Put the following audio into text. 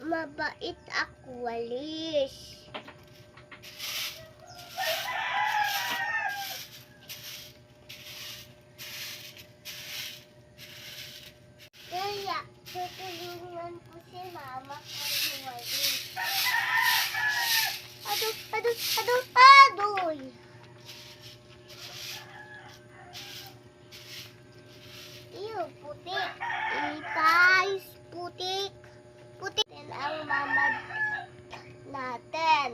Mabait ako, walis. Kaya, tutulungan ko si mama kay walis. Adoy! Iyo, putik. Guys, putik. Putik. Yan ang mama natin.